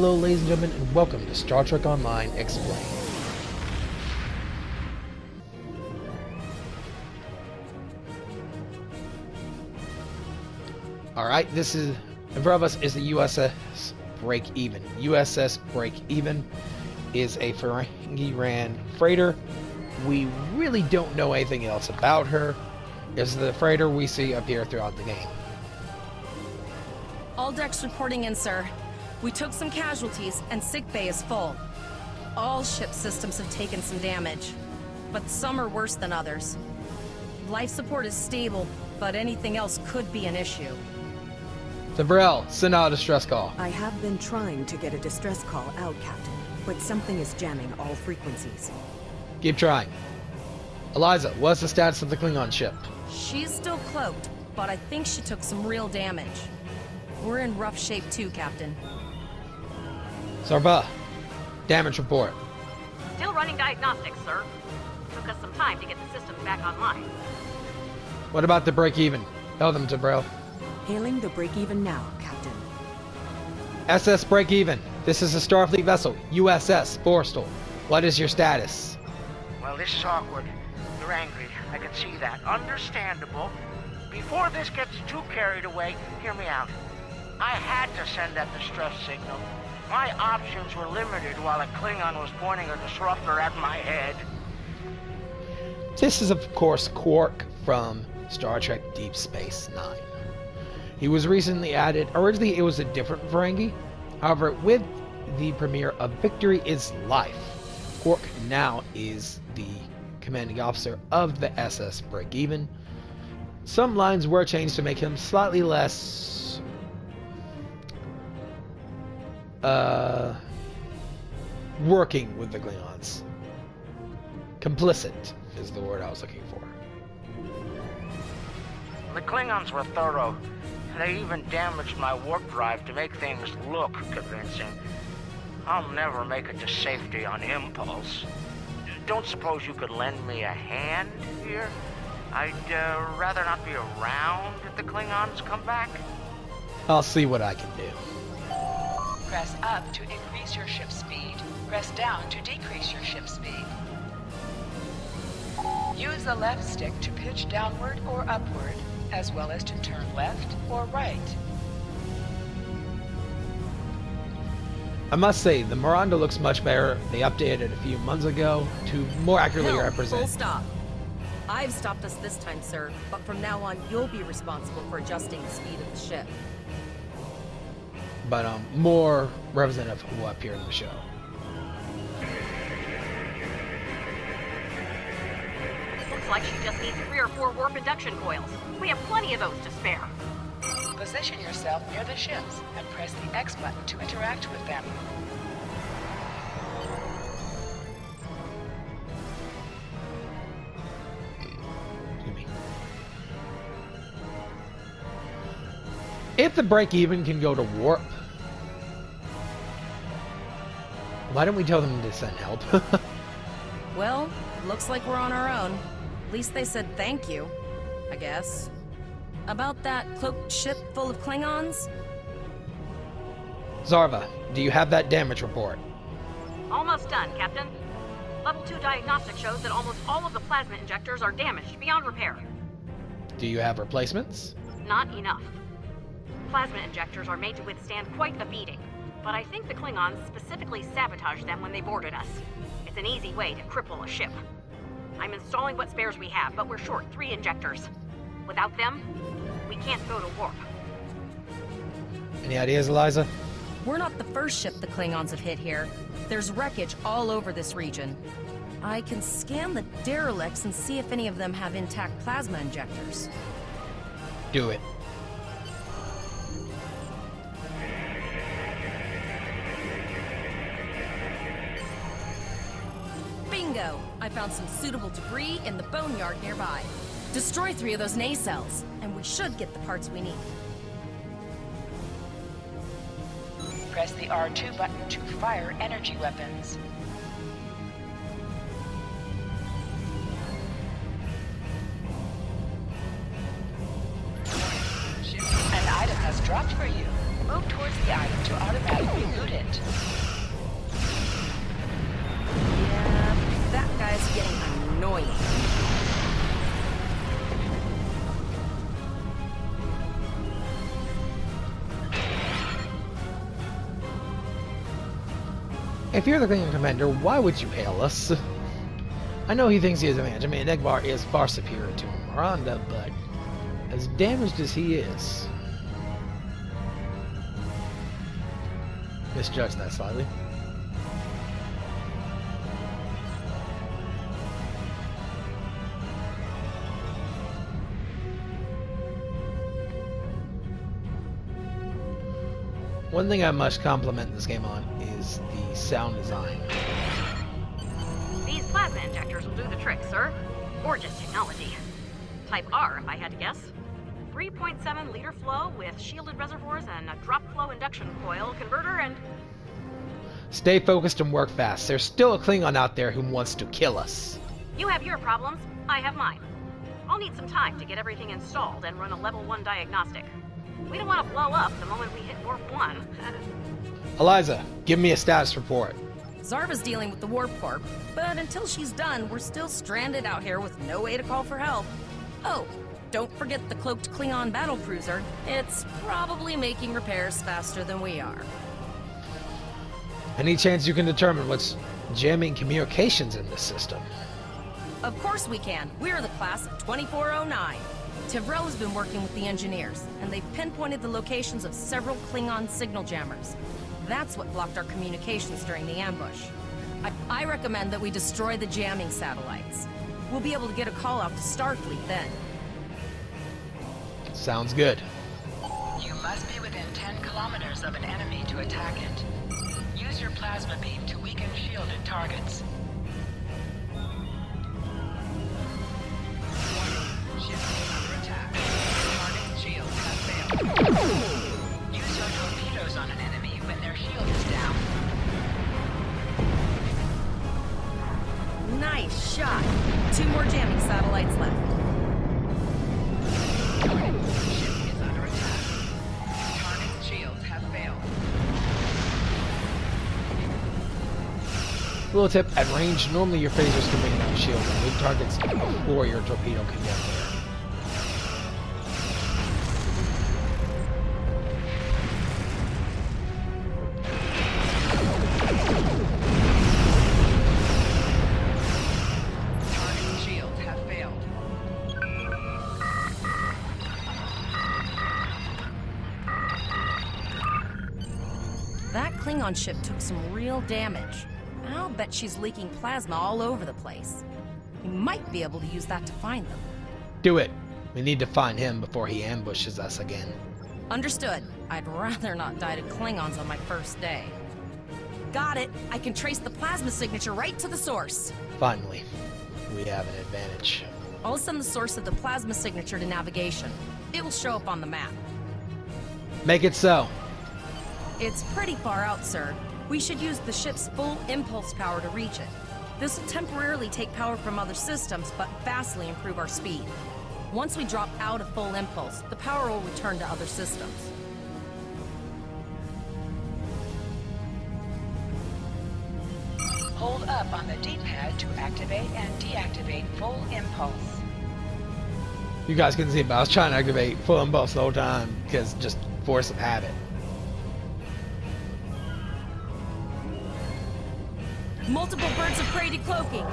Hello ladies and gentlemen, and welcome to Star Trek Online Explained. Alright, this is, in front of us is the USS Break-Even. USS Break-Even is a Ferengi-ran freighter. We really don't know anything else about her. It's the freighter we see appear throughout the game. All decks reporting in, sir. We took some casualties, and sickbay is full. All ship systems have taken some damage, but some are worse than others. Life support is stable, but anything else could be an issue. Sabrel, send out a distress call. I have been trying to get a distress call out, Captain, but something is jamming all frequencies. Keep trying. Eliza, what's the status of the Klingon ship? She's still cloaked, but I think she took some real damage. We're in rough shape too, Captain. Zarba, damage report. Still running diagnostics, sir. Took us some time to get the systems back online. What about the break-even? Tell them, Sabrel. Hailing the break-even now, Captain. SS Break-Even. This is a Starfleet vessel, USS Forrestal. What is your status? Well, this is awkward. You're angry. I can see that. Understandable. Before this gets too carried away, hear me out. I had to send that distress signal. My options were limited while a Klingon was pointing a disruptor at my head. This is, of course, Quark from Star Trek Deep Space Nine. He was recently added. Originally, it was a different Ferengi. However, with the premiere of Victory is Life, Quark now is the commanding officer of the SS Break-Even. Some lines were changed to make him slightly less working with the Klingons. Complicit is the word I was looking for. The Klingons were thorough. They even damaged my warp drive to make things look convincing. I'll never make it to safety on impulse. Don't suppose you could lend me a hand here? I'd rather not be around if the Klingons come back. I'll see what I can do. Press up to increase your ship speed. Press down to decrease your ship speed. Use the left stick to pitch downward or upward, as well as to turn left or right. I must say, the Miranda looks much better. They updated it a few months ago to more accurately Hill, represent. full stop. I've stopped us this time, sir, but from now on, you'll be responsible for adjusting the speed of the ship. But more representative of what appeared in the show. Looks like she just needs 3 or 4 warp induction coils. We have plenty of those to spare. Position yourself near the ships and press the X button to interact with them. Excuse me. If the break-even can go to warp, why don't we tell them to send help? Well, looks like we're on our own. At least they said thank you, I guess. About that cloaked ship full of Klingons? Zarva, do you have that damage report? Almost done, Captain. Level 2 diagnostic shows that almost all of the plasma injectors are damaged beyond repair. Do you have replacements? Not enough. Plasma injectors are made to withstand quite a beating, but I think the Klingons specifically sabotaged them when they boarded us. It's an easy way to cripple a ship. I'm installing what spares we have, but we're short 3 injectors. Without them, we can't go to warp. Any ideas, Eliza? We're not the first ship the Klingons have hit here. There's wreckage all over this region. I can scan the derelicts and see if any of them have intact plasma injectors. Do it. Bingo! I found some suitable debris in the boneyard nearby. Destroy 3 of those nacelles, and we should get the parts we need. Press the R2 button to fire energy weapons. An item has dropped for you. Move towards the item to automatically loot it. Yeah, that guy's getting annoying. If you're the Klingon commander, why would you hail us? I know he thinks he has an advantage. I mean, Egbar is far superior to Miranda, but as damaged as he is... Misjudged that slightly. One thing I must compliment this game on is the sound design. These plasma injectors will do the trick, sir. Gorgeous technology. Type R, if I had to guess. 3.7 liter flow with shielded reservoirs and a drop flow induction coil converter and... Stay focused and work fast. There's still a Klingon out there who wants to kill us. You have your problems, I have mine. I'll need some time to get everything installed and run a level 1 diagnostic. We don't want to blow up the moment we hit warp 1. Eliza, give me a status report. Zarva's dealing with the warp core, but until she's done, we're still stranded out here with no way to call for help. Oh, don't forget the cloaked Klingon battlecruiser. It's probably making repairs faster than we are. Any chance you can determine what's jamming communications in this system? Of course we can. We're the class of 2409. Tivrel has been working with the engineers, and they've pinpointed the locations of several Klingon signal jammers. That's what blocked our communications during the ambush. I recommend that we destroy the jamming satellites. We'll be able to get a call out to Starfleet then. Sounds good. You must be within 10 kilometers of an enemy to attack it. Use your plasma beam to weaken shielded targets. Ship is under attack. Target's shields have failed. Use your torpedoes on an enemy when their shield is down. Nice shot. 2 more jamming satellites left. Ship is under attack. Target's shields have failed. Little tip, at range, normally your phasers can bring down shields on weak targets before your torpedo can get there. Target shields have failed. That Klingon ship took some real damage. I'll bet she's leaking plasma all over the place. We might be able to use that to find them. Do it. We need to find him before he ambushes us again. Understood. I'd rather not die to Klingons on my first day. Got it. I can trace the plasma signature right to the source. Finally, we have an advantage. I'll send the source of the plasma signature to navigation. It will show up on the map. Make it so. It's pretty far out, sir. We should use the ship's full impulse power to reach it. This will temporarily take power from other systems, but vastly improve our speed. Once we drop out of full impulse, the power will return to other systems. Hold up on the D-pad to activate and deactivate full impulse. You guys couldn't see it, but I was trying to activate full impulse the whole time because just force of habit. Multiple birds of prey decloaking.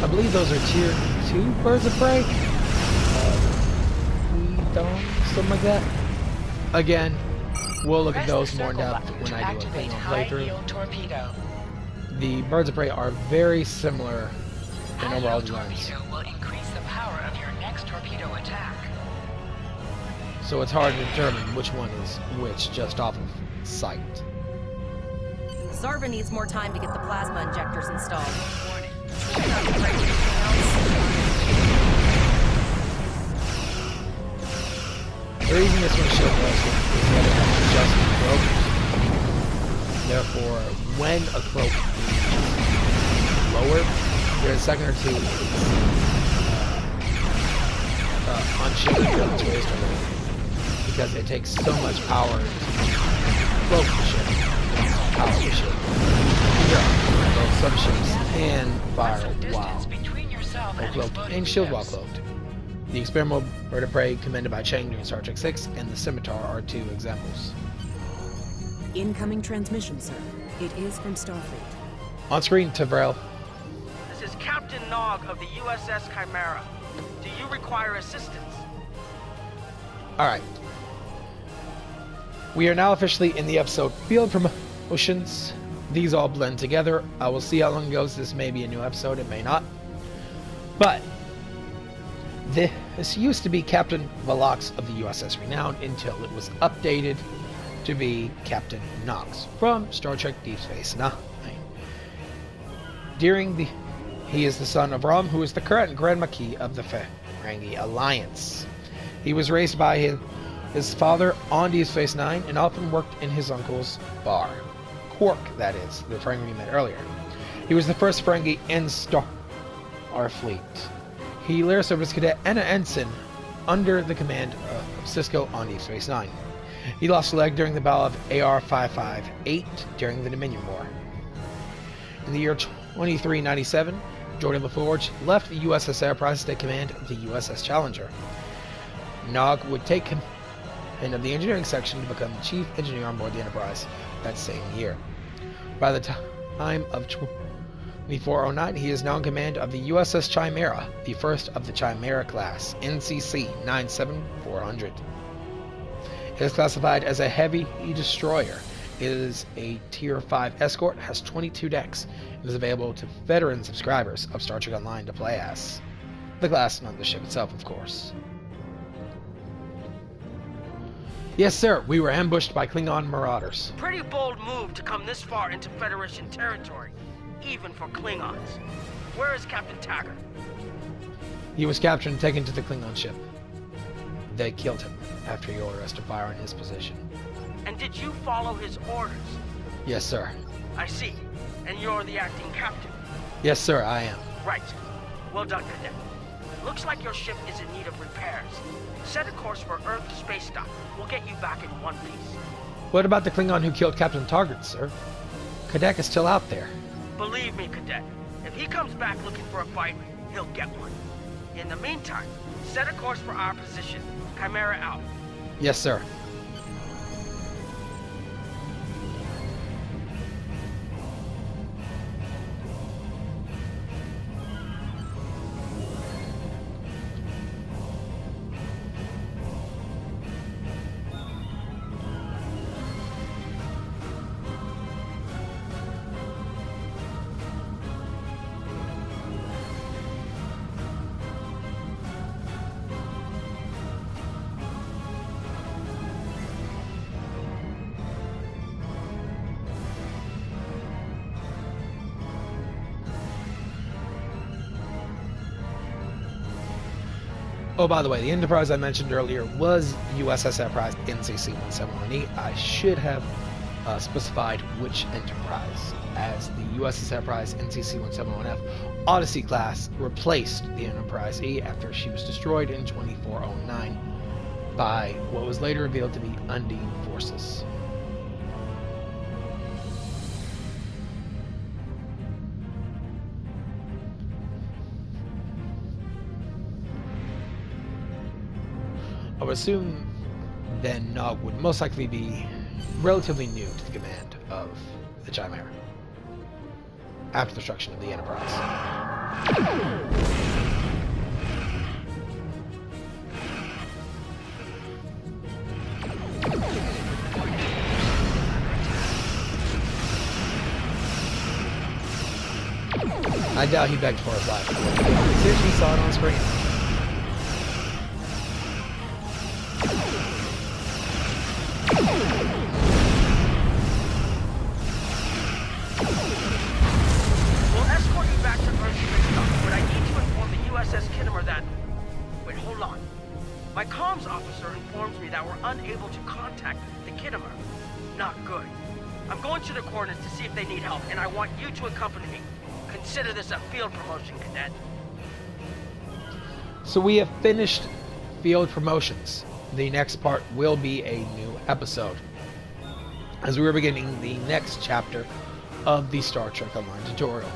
I believe those are tier 2 birds of prey. Something like that. Again, we'll look at those more in depth when I do a Klingon playthrough. Torpedo. The birds of prey are very similar in overall designs, Torpedo will increase the power of your next torpedo attack. so it's hard to determine which one is which just off of sight. Zarva needs more time to get the plasma injectors installed. Warning. The reason this one shield was the other one was just broken. Therefore, when a cloak is lowered, there's a second or two unshielded from its waist because it takes so much power to cloak the ship. Power the ship. Yeah, both subships can fire while cloaked and shield while cloaked. The experimental bird of prey commended by Chang during Star Trek VI and the Scimitar are two examples. Incoming transmission, sir. It is from Starfleet. On screen, Tavrel. This is Captain Nog of the USS Chimera. Do you require assistance? Alright. We are now officially in the episode Field Promotions. These all blend together. I will see how long it goes. This may be a new episode, it may not. But this used to be Captain Velox of the USS Renown until it was updated to be Captain Knox from Star Trek Deep Space Nine. He is the son of Rom, who is the current Grand Marquis of the Ferengi Alliance. He was raised by his father on Deep Space Nine and often worked in his uncle's bar. Quark, that is, the Ferengi we met earlier. He was the first Ferengi in Starfleet. He later served as cadet and an ensign under the command of Cisco on Deep Space Nine. He lost a leg during the Battle of AR-558 during the Dominion War. In the year 2397, Jordan LaForge left the USS Enterprise to take command of the USS Challenger. Nog would take command of the engineering section to become chief engineer on board the Enterprise that same year. By the time of 2409, he is now in command of the USS Chimera, the first of the Chimera class, NCC 97400. It is classified as a heavy destroyer. It is a Tier 5 escort, has 22 decks, and is available to veteran subscribers of Star Trek Online to play as. The class, not the ship itself, of course. Yes, sir, we were ambushed by Klingon marauders. Pretty bold move to come this far into Federation territory, even for Klingons. Where is Captain Taggart? He was captured and taken to the Klingon ship. They killed him after he ordered us to fire in his position. And did you follow his orders? Yes, sir. I see. And you're the acting captain? Yes, sir, I am. Right. Well done, Cadet. Looks like your ship is in need of repairs. Set a course for Earth space dock. We'll get you back in one piece. What about the Klingon who killed Captain Taggart, sir? Kadek is still out there. Believe me, Cadet. If he comes back looking for a fight, he'll get one. In the meantime, set a course for our position. Chimera out. Yes, sir. Oh, by the way, the Enterprise I mentioned earlier was USS Enterprise NCC 1718. I should have specified which Enterprise, as the USS Enterprise NCC 171F Odyssey class replaced the Enterprise E after she was destroyed in 2409 by what was later revealed to be Undine forces. I would assume then Nog would most likely be relatively new to the command of the Chimera after the destruction of the Enterprise. I doubt he begged for his life. Seriously, saw it on screen. My comms officer informs me that we're unable to contact the Kittimer. Not good. I'm going to the coordinates to see if they need help, and I want you to accompany me. Consider this a field promotion, Cadet. So we have finished field promotions. The next part will be a new episode, as we are beginning the next chapter of the Star Trek Online tutorial.